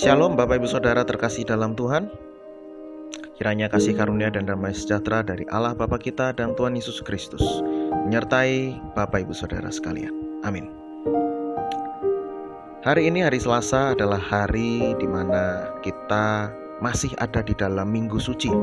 Shalom Bapak Ibu Saudara terkasih dalam Tuhan. Kiranya kasih karunia dan damai sejahtera dari Allah Bapa kita dan Tuhan Yesus Kristus menyertai Bapak Ibu Saudara sekalian. Amin. Hari ini hari Selasa adalah hari di mana kita masih ada di dalam Minggu Suci.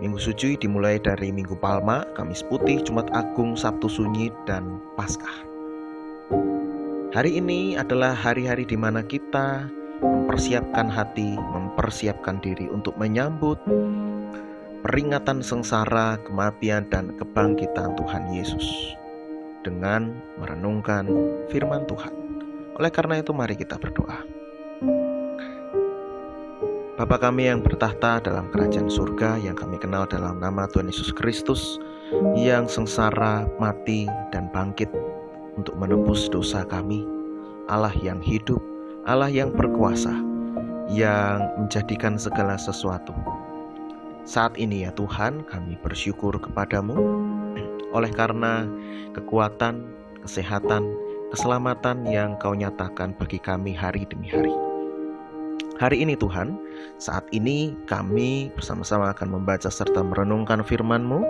Minggu Suci dimulai dari Minggu Palma, Kamis Putih, Jumat Agung, Sabtu Sunyi, dan Paskah. Hari ini adalah hari-hari di mana kita mempersiapkan hati, mempersiapkan diri untuk menyambut peringatan sengsara, kematian, dan kebangkitan Tuhan Yesus dengan merenungkan firman Tuhan. Oleh karena itu mari kita berdoa. Bapa kami yang bertahta dalam kerajaan surga, yang kami kenal dalam nama Tuhan Yesus Kristus, yang sengsara, mati, dan bangkit untuk menebus dosa kami, Allah yang hidup, Allah yang berkuasa, yang menjadikan segala sesuatu. Saat ini ya Tuhan, kami bersyukur kepadamu oleh karena kekuatan, kesehatan, keselamatan yang Kau nyatakan bagi kami hari demi hari. Hari ini Tuhan, saat ini kami bersama-sama akan membaca serta merenungkan firman-Mu.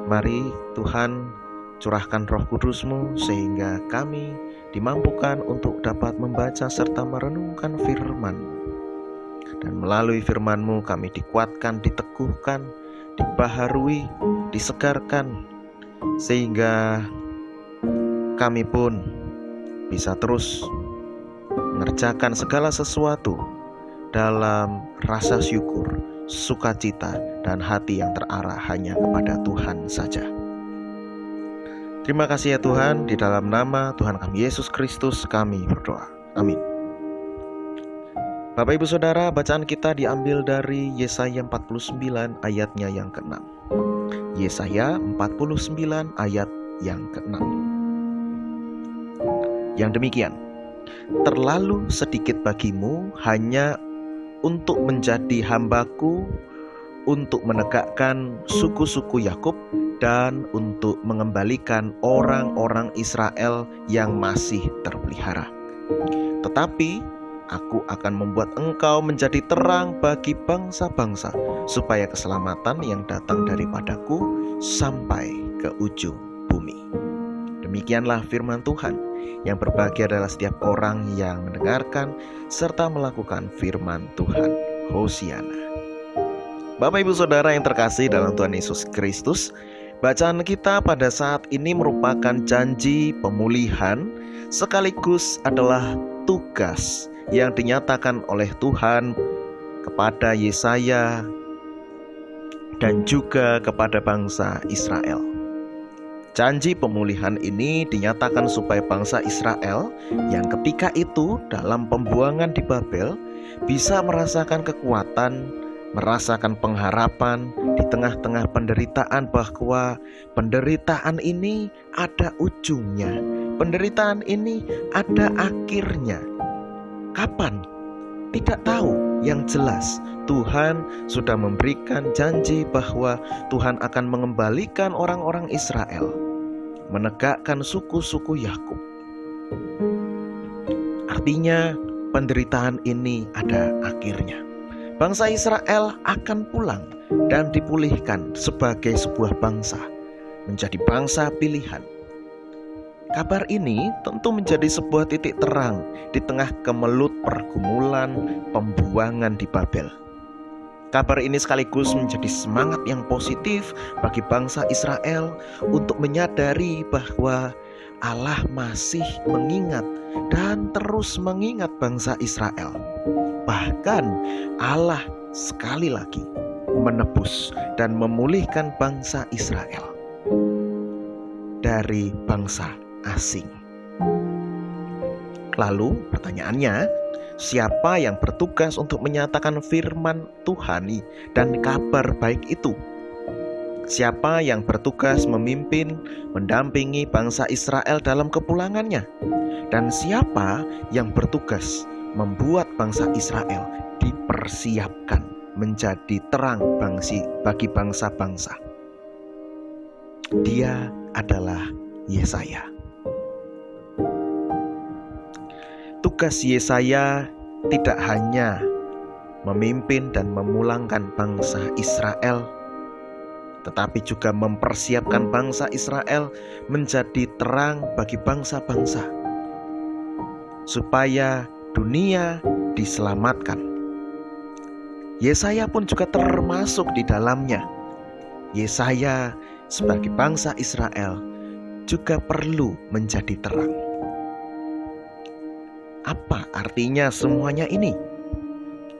Mari Tuhan, curahkan Roh Kudus-Mu sehingga kami dimampukan untuk dapat membaca serta merenungkan firman-Mu. Dan melalui firman-Mu kami dikuatkan, diteguhkan, dibaharui, disegarkan, sehingga kami pun bisa terus mengerjakan segala sesuatu dalam rasa syukur, sukacita, dan hati yang terarah hanya kepada Tuhan saja. Terima kasih ya Tuhan, di dalam nama Tuhan kami Yesus Kristus kami berdoa. Amin. Bapak Ibu Saudara, bacaan kita diambil dari Yesaya 49 ayatnya yang ke-6. Yesaya 49 ayat yang ke-6. Yang demikian, terlalu sedikit bagimu hanya untuk menjadi hambaku, untuk menegakkan suku-suku Yakub, dan untuk mengembalikan orang-orang Israel yang masih terpelihara. Tetapi aku akan membuat engkau menjadi terang bagi bangsa-bangsa, supaya keselamatan yang datang daripadaku sampai ke ujung bumi. Demikianlah firman Tuhan. Yang berbahagia adalah setiap orang yang mendengarkan serta melakukan firman Tuhan. Hosiana. Bapak Ibu Saudara yang terkasih dalam Tuhan Yesus Kristus, bacaan kita pada saat ini merupakan janji pemulihan, sekaligus adalah tugas yang dinyatakan oleh Tuhan kepada Yesaya dan juga kepada bangsa Israel. Janji pemulihan ini dinyatakan supaya bangsa Israel yang ketika itu dalam pembuangan di Babel bisa merasakan kekuatan, merasakan pengharapan di tengah-tengah penderitaan, bahwa penderitaan ini ada ujungnya, penderitaan ini ada akhirnya. Kapan? Tidak tahu. Yang jelas Tuhan sudah memberikan janji bahwa Tuhan akan mengembalikan orang-orang Israel, menegakkan suku-suku Yakub. Artinya penderitaan ini ada akhirnya. Bangsa Israel akan pulang dan dipulihkan sebagai sebuah bangsa, menjadi bangsa pilihan. Kabar ini tentu menjadi sebuah titik terang di tengah kemelut pergumulan pembuangan di Babel. Kabar ini sekaligus menjadi semangat yang positif bagi bangsa Israel untuk menyadari bahwa Allah masih mengingat dan terus mengingat bangsa Israel. Bahkan Allah sekali lagi menebus dan memulihkan bangsa Israel dari bangsa asing. Lalu pertanyaannya, siapa yang bertugas untuk menyatakan firman Tuhan dan kabar baik itu? Siapa yang bertugas memimpin, mendampingi bangsa Israel dalam kepulangannya? Dan siapa yang bertugas membuat bangsa Israel dipersiapkan menjadi terang bagi bangsa-bangsa? Dia adalah Yesaya. Tugas Yesaya tidak hanya memimpin dan memulangkan bangsa Israel, tetapi juga mempersiapkan bangsa Israel menjadi terang bagi bangsa-bangsa, supaya dunia diselamatkan. Yesaya pun juga termasuk di dalamnya. Yesaya sebagai bangsa Israel juga perlu menjadi terang. Apa artinya semuanya ini?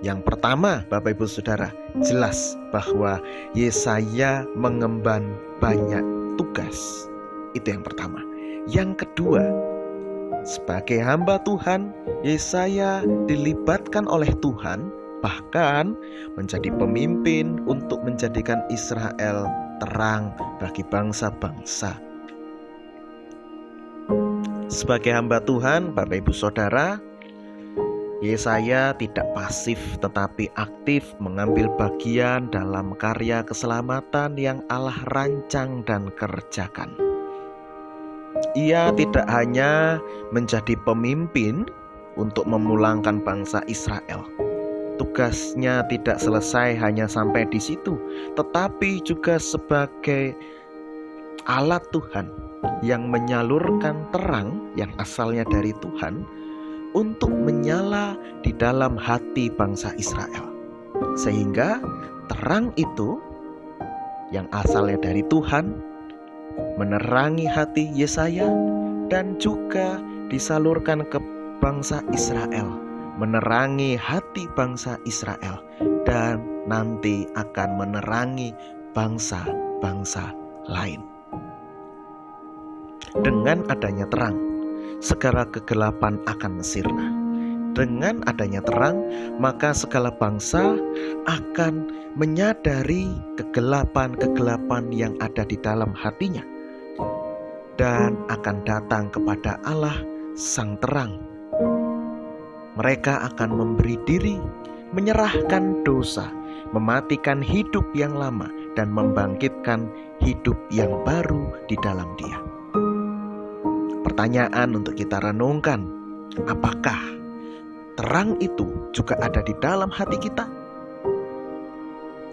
Yang pertama, Bapak Ibu Saudara, jelas bahwa Yesaya mengemban banyak tugas. Itu yang pertama. Yang kedua, sebagai hamba Tuhan, Yesaya dilibatkan oleh Tuhan, bahkan menjadi pemimpin untuk menjadikan Israel terang bagi bangsa-bangsa. Sebagai hamba Tuhan, Bapak Ibu Saudara, Yesaya tidak pasif tetapi aktif mengambil bagian dalam karya keselamatan yang Allah rancang dan kerjakan. Ia tidak hanya menjadi pemimpin untuk memulangkan bangsa Israel. Tugasnya tidak selesai hanya sampai di situ, tetapi juga sebagai alat Tuhan yang menyalurkan terang yang asalnya dari Tuhan untuk menyala di dalam hati bangsa Israel, sehingga terang itu yang asalnya dari Tuhan menerangi hati Yesaya dan juga disalurkan ke bangsa Israel, menerangi hati bangsa Israel, dan nanti akan menerangi bangsa-bangsa lain. Dengan adanya terang, segala kegelapan akan sirna. Dengan adanya terang, maka segala bangsa akan menyadari kegelapan-kegelapan yang ada di dalam hatinya dan akan datang kepada Allah Sang Terang. Mereka akan memberi diri, menyerahkan dosa, mematikan hidup yang lama, dan membangkitkan hidup yang baru di dalam Dia. Pertanyaan untuk kita renungkan, apakah terang itu juga ada di dalam hati kita?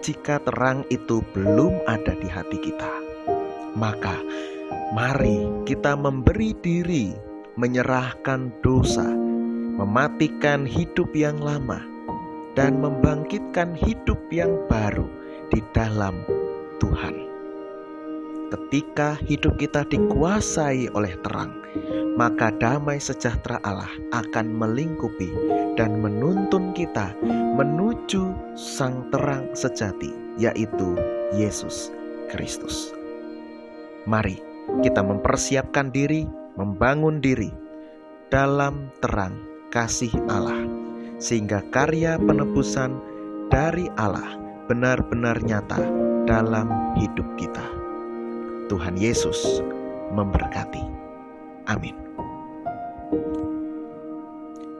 Jika terang itu belum ada di hati kita, maka mari kita memberi diri, menyerahkan dosa, mematikan hidup yang lama, dan membangkitkan hidup yang baru di dalam Tuhan. Ketika hidup kita dikuasai oleh terang, maka damai sejahtera Allah akan melingkupi dan menuntun kita menuju Sang Terang sejati, yaitu Yesus Kristus. Mari kita mempersiapkan diri, membangun diri dalam terang kasih Allah, sehingga karya penebusan dari Allah benar-benar nyata dalam hidup kita. Tuhan Yesus memberkati. Amin.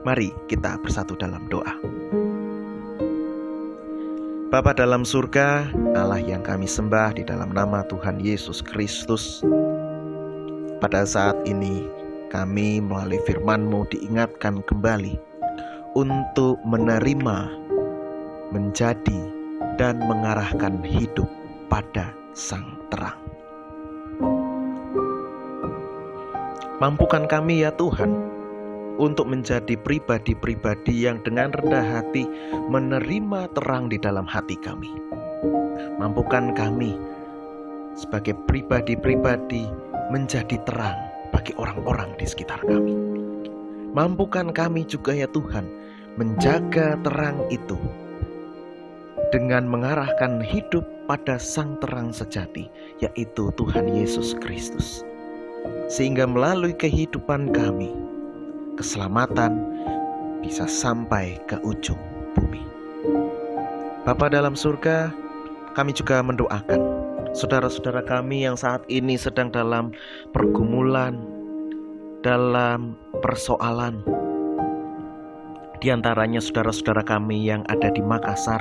Mari kita bersatu dalam doa. Bapa dalam surga, Allah yang kami sembah di dalam nama Tuhan Yesus Kristus, pada saat ini kami melalui firman-Mu diingatkan kembali untuk menerima, menjadi, dan mengarahkan hidup pada Sang Terang. Mampukan kami ya Tuhan untuk menjadi pribadi-pribadi yang dengan rendah hati menerima terang di dalam hati kami. Mampukan kami sebagai pribadi-pribadi menjadi terang bagi orang-orang di sekitar kami. Mampukan kami juga ya Tuhan menjaga terang itu dengan mengarahkan hidup pada Sang Terang sejati, yaitu Tuhan Yesus Kristus. Sehingga melalui kehidupan kami, keselamatan bisa sampai ke ujung bumi. Bapa dalam surga, kami juga mendoakan saudara-saudara kami yang saat ini sedang dalam pergumulan, dalam persoalan. Di antaranya saudara-saudara kami yang ada di Makassar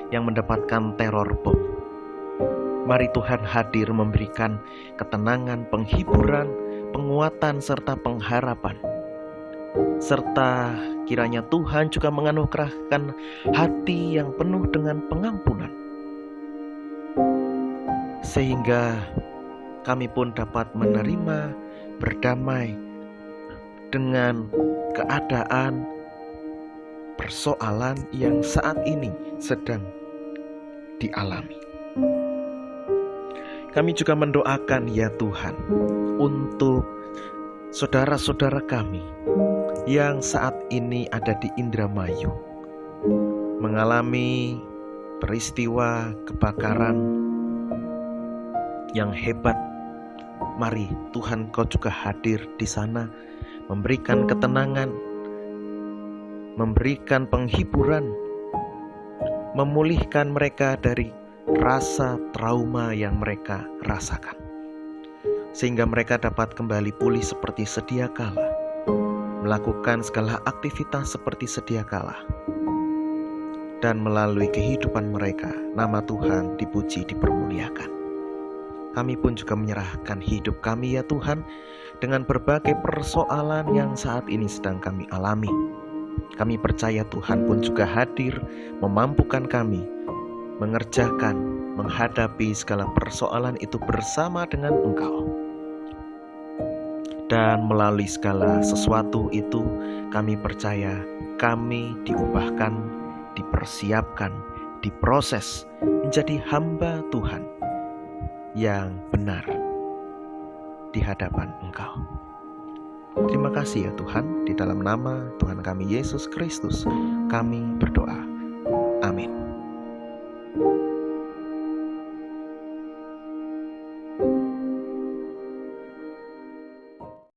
yang mendapatkan teror bom. Mari Tuhan hadir memberikan ketenangan, penghiburan, penguatan, serta pengharapan. serta kiranya Tuhan juga menganugerahkan hati yang penuh dengan pengampunan, sehingga kami pun dapat menerima, berdamai dengan keadaan persoalan yang saat ini sedang dialami. Kami juga mendoakan ya Tuhan untuk saudara-saudara kami yang saat ini ada di Indramayu, mengalami peristiwa kebakaran yang hebat. Mari Tuhan, Kau juga hadir di sana, memberikan ketenangan, memberikan penghiburan, memulihkan mereka dari rasa trauma yang mereka rasakan, sehingga mereka dapat kembali pulih seperti sedia kala, melakukan segala aktivitas seperti sedia kala, dan melalui kehidupan mereka nama Tuhan dipuji, dipermuliakan. Kami pun juga menyerahkan hidup kami ya Tuhan, dengan berbagai persoalan yang saat ini sedang kami alami. Kami percaya Tuhan pun juga hadir, memampukan kami mengerjakan, menghadapi segala persoalan itu bersama dengan Engkau. Dan melalui segala sesuatu itu, kami percaya kami diubahkan, dipersiapkan, diproses menjadi hamba Tuhan yang benar di hadapan Engkau. Terima kasih ya Tuhan, di dalam nama Tuhan kami Yesus Kristus kami berdoa. Amin.